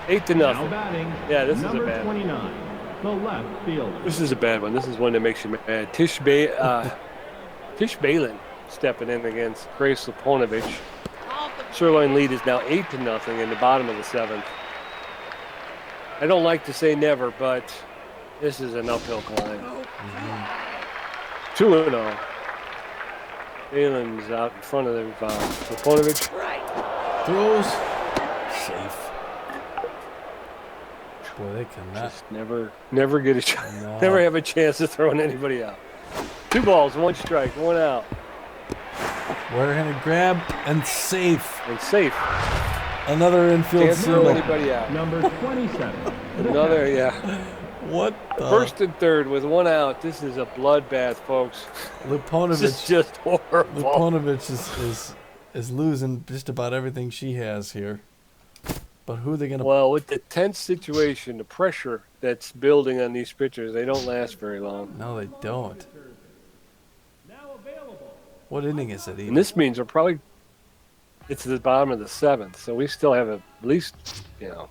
8-0. Now batting. Yeah, this is a number bad one. 29. The left fielder. This is a bad one. This is one that makes you mad. Tish Balin stepping in against Grace Luponovic. Sirloin lead is now 8-0 in the bottom of the 7th. I don't like to say never, but this is an uphill climb. 2-0. Balin's out in front of Luponovic. Throws. Safe. Boy, they cannot. Just never get a chance. No. Never have a chance of throwing anybody out. 2 balls, 1 strike, 1 out. Water-handed grab and safe. Another infield Can't throw single. anybody out. Number 27. Another, yeah. What the? First and third with 1 out. This is a bloodbath, folks. Luponovic. This is just horrible. Luponovic is losing just about everything she has here. But who are they going to... Well, with the tense situation, the pressure that's building on these pitchers, they don't last very long. No, they don't. What inning is it even? And this means it's the bottom of the 7th, so we still have at least, 2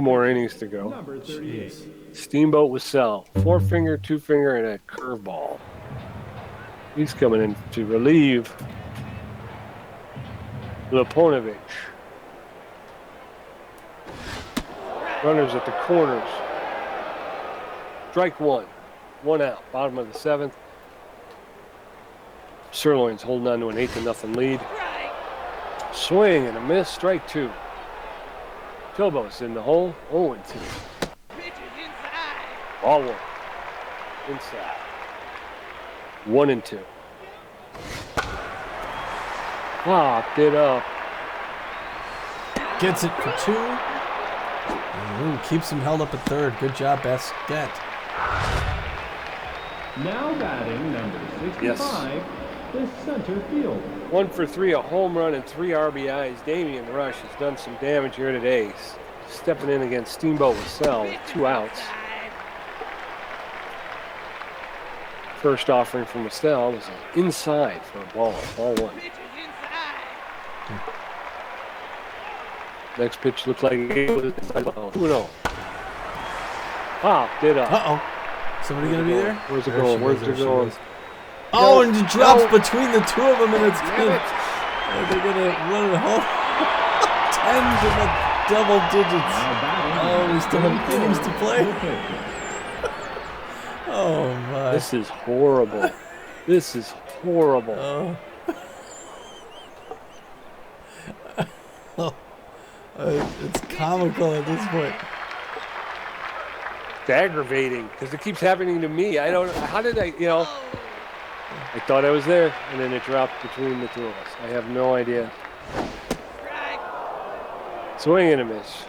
more innings to go. Number 38. Jeez. Steamboat with Sell. 4-finger, 2-finger, and a curveball. He's coming in to relieve Luponovic. Runners at the corners. Strike 1. 1 out. Bottom of the 7th. Sirloins holding on to an 8-0 lead. Swing and a miss. Strike 2. Tobos in the hole. 0-2. Ball 1. Inside. 1-2. Popped it up. Gets it for 2. Ooh, keeps him held up at third. Good job, Basket. Now batting number 65, the center field. 1 for 3, a home run and 3 RBIs. Damian Rush has done some damage here today. He's stepping in against Steamboat Wassell with 2 outs. First offering from Wassell was an inside for a ball 1. Next pitch looked like it was inside. 2-0. Popped it up. Uh-oh. Somebody going to be there? Where's it going? Where's it going? Oh, and it drops between the two of them, and it's good. They're going to run it home. 10 to the double digits. Oh, we still have innings to play. Oh, my. This is horrible. This is horrible. Oh. It's comical at this point. It's aggravating because it keeps happening to me. I don't. How did I? I thought I was there, and then it dropped between the two of us. I have no idea. Swing and a miss.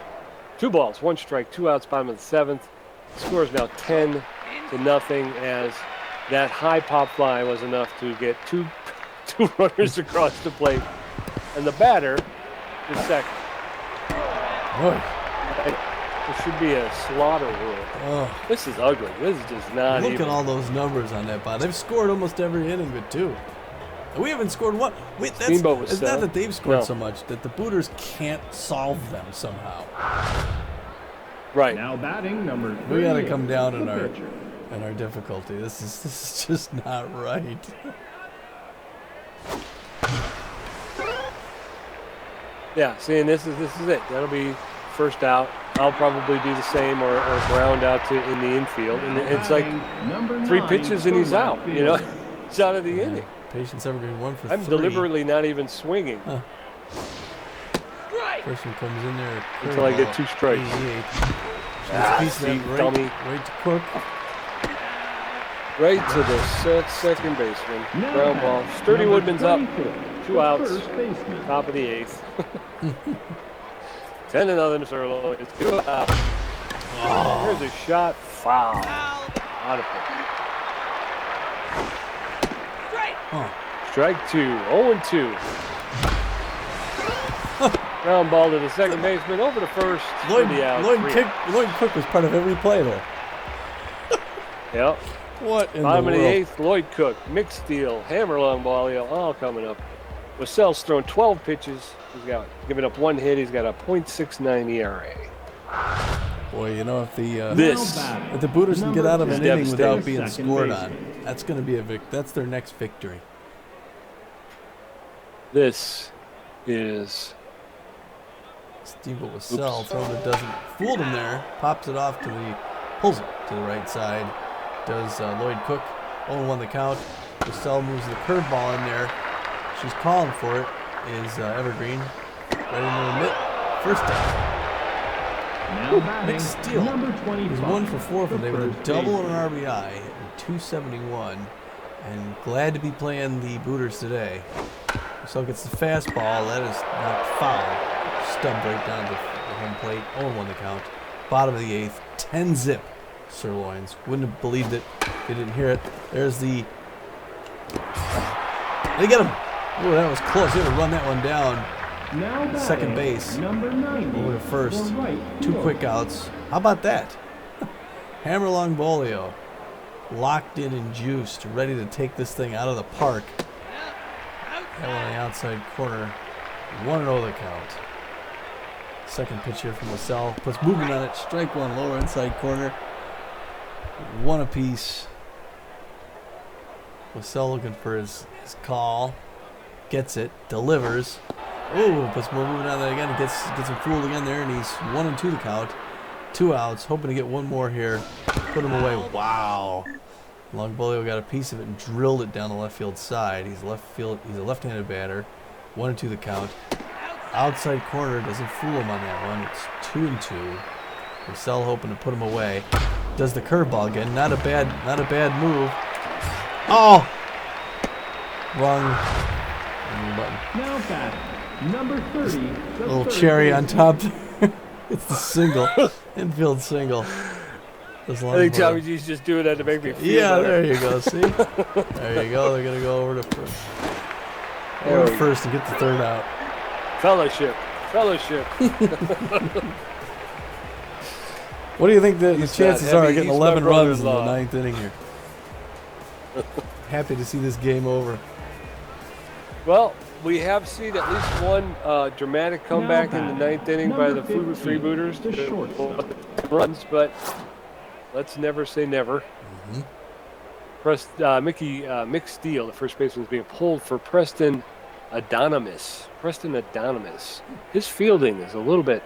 2 balls, 1 strike, 2 outs, bottom of the 7th. The score is now 10-0 as that high pop fly was enough to get two runners across the plate, and the batter is second. Boy. There should be a slaughter rule. Oh. This is ugly. This is just not Look even. at all those numbers on that bot. They've scored almost every inning but 2. And we haven't scored one. Wait, it's not that they've scored so much, that the Booters can't solve them somehow. Right. Now batting number 3. We got to come down in our difficulty. This is just not right. Yeah, see, and this is it. That'll be first out. I'll probably do the same or ground out in the infield. And it's like 3 pitches and he's out. He's out of the inning. Patience Evergreen 1 for 3. I'm deliberately not even swinging. Huh. First one comes in there until I get 2 strikes. Dummy. Right to Cook. Right to the second baseman. Ground ball. Sturdy Woodman's up. 2 outs. Top of the 8th. 10-0 Sirloins. 2 outs. Here's a shot. Foul. Out of play. Strike 2. 0-2. Ground ball to the second baseman. Over to first. Lloyd Cook was part of every play there. Yep. What in Bottom the of the world? 8th, Lloyd Cook, mixed steal, hammer long ball, all coming up. Wassell's thrown 12 pitches. He's given up 1 hit. He's got a .69 ERA. Boy, if the the Booters can get out of an inning without being scored on, that's going to be that's their next victory. This is Steamboat Wassell throwing it doesn't fool him there. Pops it off pulls it to the right side. Does Lloyd Cook 0-1 the count. Wassell moves the curveball in there. She's calling for it. Is Evergreen ready to admit? First down. Mixed steal. He's 1 for 4 for today with a double and an RBI and 271. And glad to be playing the Booters today. Wassell gets the fastball. That is not foul. Stubbed right down to the home plate. 0-1 the count. Bottom of the 8th. 10-0 Sirloins. Wouldn't have believed it if they didn't hear it. There's the... They get him. Oh, that was close. They had to run that one down. Now second base. Number 90. Over to first. 2 quick outs. How about that? Hammerlong Bolio. Locked in and juiced. Ready to take this thing out of the park. That one on the outside corner. 1-0 the count. Second pitch here from Wassell. Puts movement on it. Strike 1 lower inside corner. 1 apiece. Wassell looking for his call. Gets it. Delivers. Oh, puts more movement on that again. Gets him fooled again there, and he's 1-2 the count. 2 outs. Hoping to get 1 more here. Put him away. Wow. Longbolio got a piece of it and drilled it down the left field side. He's a left-handed batter. 1-2 the count. Outside corner doesn't fool him on that one. It's 2-2. Wassell hoping to put him away. Does the curveball again. Not a bad move. Oh! Wrong button. Now batting, number 30. Little cherry on top. It's the single. Infield single. I think Tommy G's just doing that to make me feel Yeah, better. there you go. See? There you go. They're going to go over to first. There Over we to first and get the third out. Fellowship. What do you think the He's chances not are heavy. of getting He's 11 my runs in the brother-in-law. ninth inning here? Happy to see this game over. Well, we have seen at least one dramatic comeback in the ninth inning by the Number 15, Freebooters. the shortstop. Runs, but let's never say never. Mick Steele, the first baseman, is being pulled for Preston Adonimus. His fielding is a little bit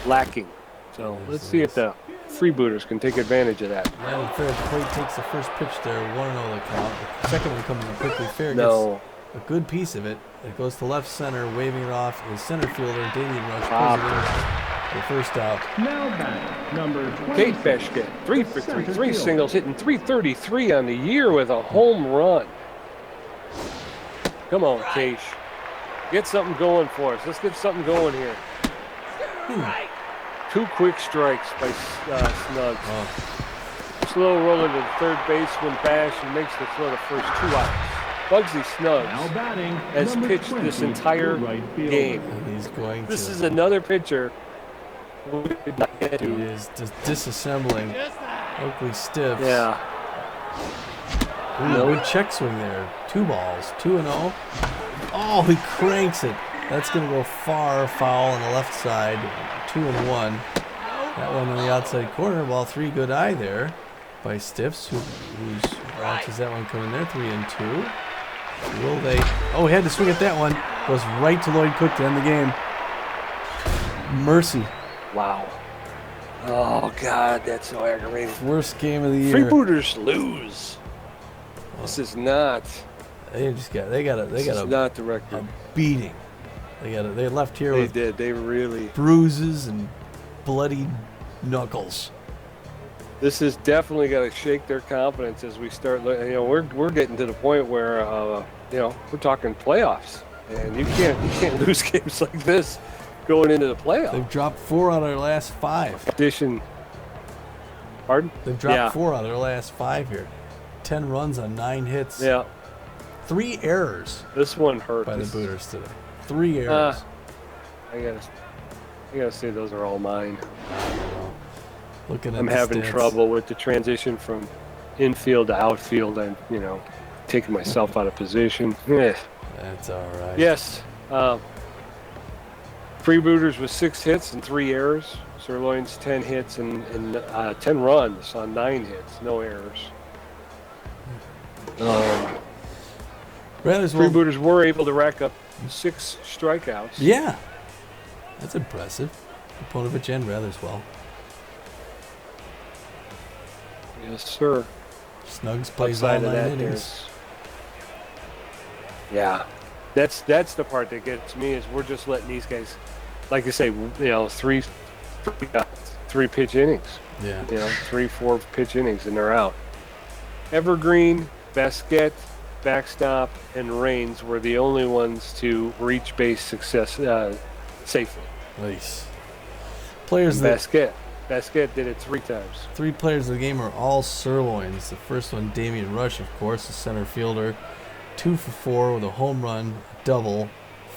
lacking. So let's see if the Freebooters can take advantage of that. Landon Fair at the plate takes the first pitch there, 1-0 the count. The second one comes in quickly. Fair No. gets a good piece of it. It goes to left center, waving it off. His center fielder, Damian Rush, pulls it in for the first out. Now back, number 26. Kate Beshket, 3 for 3 singles, hitting 333 on the year with a home run. Come on, Kate. Get something going for us. Let's get something going here. 2 quick strikes by Snuggs. Oh, Slow rolling to the third baseman bash and makes the throw the first 2 outs. Bugsy Now Snuggs batting, has number pitched 20, this entire the right fielder. game. and he's going This to. is another pitcher we did not get He to. is just disassembling Oakley Stiffs. Yeah. Ooh, good check swing there. 2 balls, 2-0. Oh, he cranks it. That's going to go far foul on the left side. 2-1. That one on the outside corner. Ball 3, good eye there by Stiffs, who's watches that one coming there. 3-2. Will they? Oh, he had to swing at that one. Goes right to Lloyd Cook to end the game. Mercy. Wow. Oh, God, that's so aggravating. Worst game of the year. Freebooters lose. This is not. They got This is a not the record. beating. They left here They with did. They really. bruises and bloody knuckles. This is definitely going to shake their confidence as we start. We're getting to the point where we're talking playoffs, and you can't lose games like this going into the playoffs. They've dropped 4 out of their last 5. Addition. Pardon? They've dropped Yeah. 4 out of their last 5 here. 10 runs on 9 hits. Yeah. 3 errors This one hurt. by the This- Booters today. 3 errors. I gotta say those are all mine. Looking at I'm the having stats. trouble with the transition from infield to outfield. I'm, taking myself out of position. That's all right. Yes. Freebooters with 6 hits and 3 errors. Sirloins 10 hits and 10 runs on 9 hits, no errors. Rather well. Freebooters were able to rack up 6 strikeouts. Yeah. That's impressive. Popovich and Rathers well. Yes, sir. Snugs plays all Outside of 9 that, innings. yeah, that's the part that gets me is we're just letting these guys, like I say, three pitch innings, Yeah. 3-4 pitch innings and they're out. Evergreen, Basquet, Backstop, and Reigns were the only ones to reach base success safely. Nice. Players And that Basquet did it 3 times. 3 players of the game are all Sirloins. The first one, Damian Rush, of course, the center fielder. 2 for 4 with a home run, double,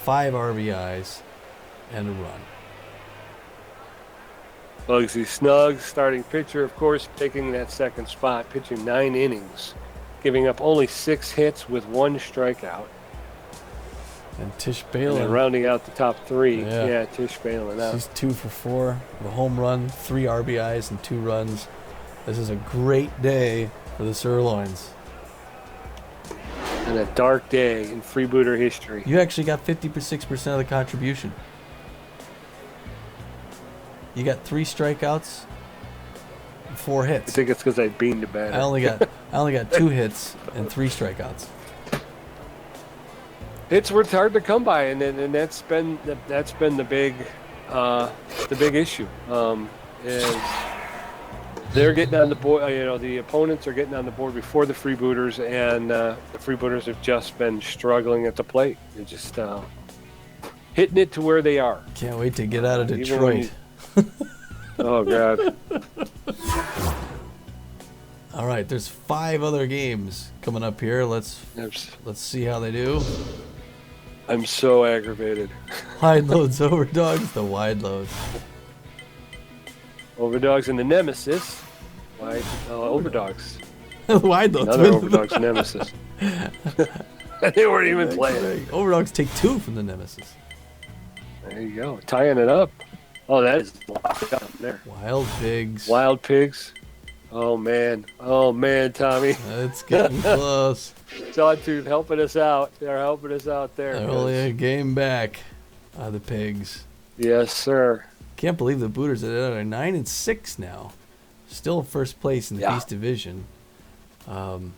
5 RBIs, and a run. Bugsy Snuggs, starting pitcher, of course, taking that second spot, pitching 9 innings, giving up only 6 hits with 1 strikeout. And Tish And Balin, then rounding out the top 3. Yeah. Yeah, Tish Balin out. she's 2 for 4 with a home run, 3 RBIs, and 2 runs. This is a great day for the Sirloins. And a dark day in Freebooter history. You actually got 56% of the contribution. You got 3 strikeouts, 4 I hits. think it's because I beaned it better. I only got 2 hits and 3 strikeouts. It's hard to come by, and that's been the big issue. Is they're getting on the board. The opponents are getting on the board before the Freebooters, and the Freebooters have just been struggling at the plate. They just hitting it to where they are. Can't wait to get out of Even when Detroit. Oh, God. All right, there's 5 other games coming up here. Let's see how they do. I'm so aggravated. Wide loads, overdogs, the wide loads. Overdogs and the Nemesis. Overdogs. Wide loads. Another Overdogs Nemesis. They weren't even playing. Overdogs take 2 from the Nemesis. There you go. Tying it up. Oh, that is locked up there. Wild Pigs. Wild Pigs. Oh, man. Oh, man, Tommy. It's getting close. Sawtooth helping us out. They're helping us out there. They're only a game back. The Pigs. Yes, sir. Can't believe the Booters are 9-6 now. Still first place in the East Division. And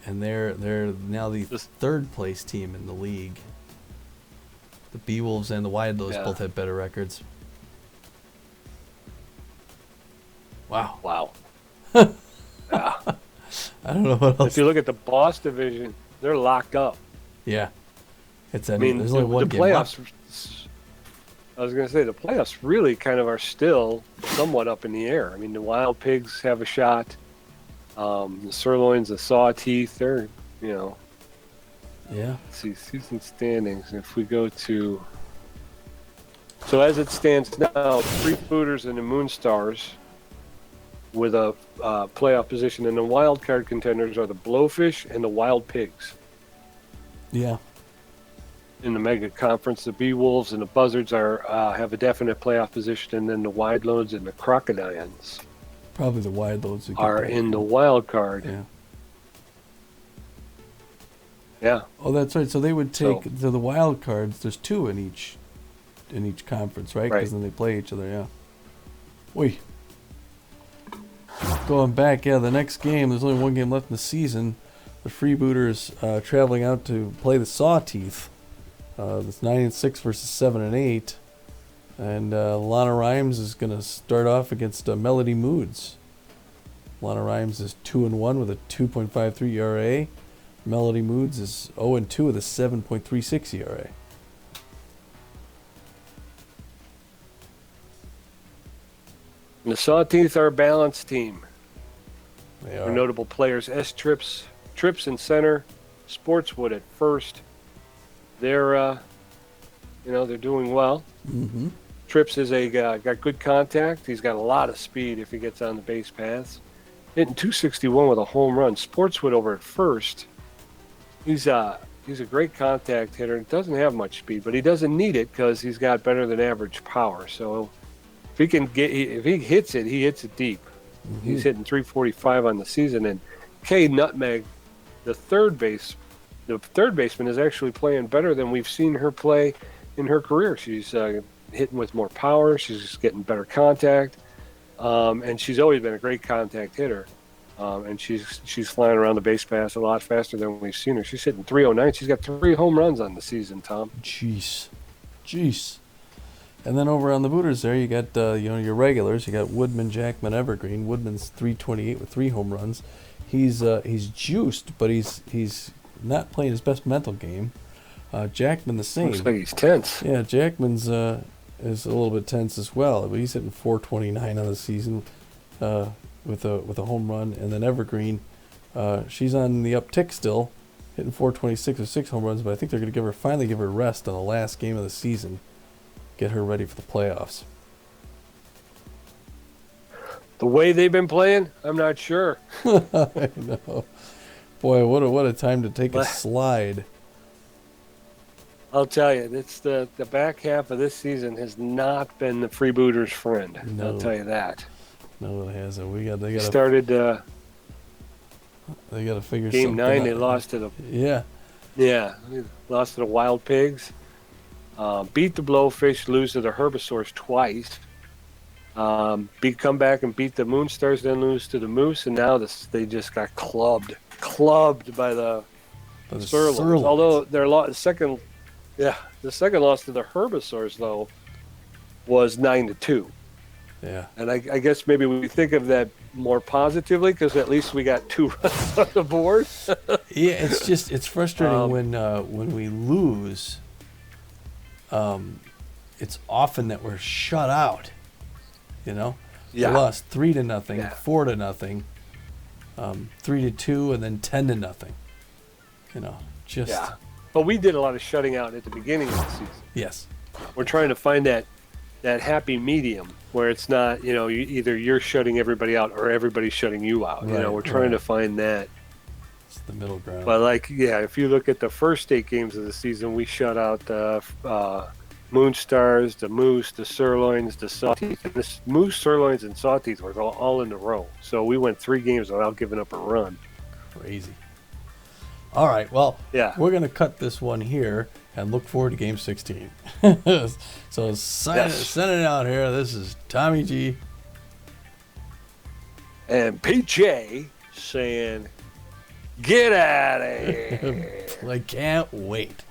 they're now the 3rd place team in the league. The Beewolves and the Wide Lows both have better records. Wow. Yeah. I don't know what else. If you look at the Boss division, they're locked up. Yeah. There's I only mean, one the game playoffs. left. I was going to say the playoffs really kind of are still somewhat up in the air. I mean, the Wild Pigs have a shot. The Sirloins, the Sawteeth, they're, Yeah. Let's see, season standings. If we go to. So as it stands now, Freebooters and the Moonstars with a playoff position, and the wild card contenders are the Blowfish and the Wild Pigs. Yeah. In the Mega Conference, the Beewolves and the Buzzards have a definite playoff position, and then the Wide Loads and the Crocodilians Probably the Wide Loads are in the wild card. Yeah. Yeah. Oh, that's right. So they would take the wild cards. There's 2 in each conference, right? Because then they play each other. Yeah. Wait. Going back, the next game. There's only one game left in the season. The Freebooters traveling out to play the Sawteeth. It's 9-6 versus 7-8, and Lana Rhymes is going to start off against Melody Moods. Lana Rhymes is 2-1 with a 2.53 ERA. Melody Moods is 0-2 with a 7.36 ERA. And the Sawteeth are a balanced team. They Their are. notable players: Trips in center, Sportswood at first. They're, they're doing well. Mm-hmm. Trips is got good contact. He's got a lot of speed if he gets on the base paths. Hitting 261 with a home run. Sportswood over at first. He's a great contact hitter. Doesn't have much speed, but he doesn't need it because he's got better than average power. So if he hits it, he hits it deep. Mm-hmm. He's hitting 345 on the season. And Kay Nutmeg, the third baseman, is actually playing better than we've seen her play in her career. She's hitting with more power. She's getting better contact, and she's always been a great contact hitter. And she's flying around the base paths a lot faster than we've seen her. She's hitting 309. She's got 3 home runs on the season, Tom. Jeez. And then over on the Booters there, you got your regulars. You got Woodman, Jackman, Evergreen. Woodman's 328 with 3 home runs. He's juiced, but he's not playing his best mental game. Jackman the same. Looks like he's tense. Yeah, Jackman's is a little bit tense as well, but he's hitting 429 on the season with a home run. And then Evergreen, she's on the uptick still, hitting 426 with 6 home runs, but I think they're going to finally give her a rest on the last game of the season, get her ready for the playoffs. The way they've been playing, I'm not sure. I know. Boy, what a time to take a slide. I'll tell you, it's the back half of this season has not been the Freebooters' friend. No. I'll tell you that. No, it hasn't. They got started. They got to figure game something 9. out. They lost to the. Yeah. Yeah, they lost to the Wild Pigs. Beat the Blowfish, lose to the Herbisaurs twice. Come back and beat the Moonstars, then lose to the Moose, and now they just got clubbed by the Sirloins. Although the second loss to the Herbisaurs though was 9-2. Yeah. And I guess maybe we think of that more positively because at least we got 2 runs on the board. Yeah, it's frustrating when we lose it's often that we're shut out. You know, Yeah. we lost 3-0, Yeah. 4-0, 3-2, and then 10-0. You know, just Yeah. But we did a lot of shutting out at the beginning of the season. yes, We're trying to find that happy medium where it's not, either you're shutting everybody out or everybody's shutting you out. Right, We're trying to find that. it's the middle ground. But if you look at the first 8 games of the season, we shut out the Moonstars, the Moose, the Sirloins, the Sawteeth. And this Moose, Sirloins, and Sawteeth were all in a row. So we went 3 games without giving up a run. Crazy. All right, well, Yeah. we're going to cut this one here and look forward to Game 16. So send it out here. This is Tommy G. And PJ saying, get out of here. I can't wait.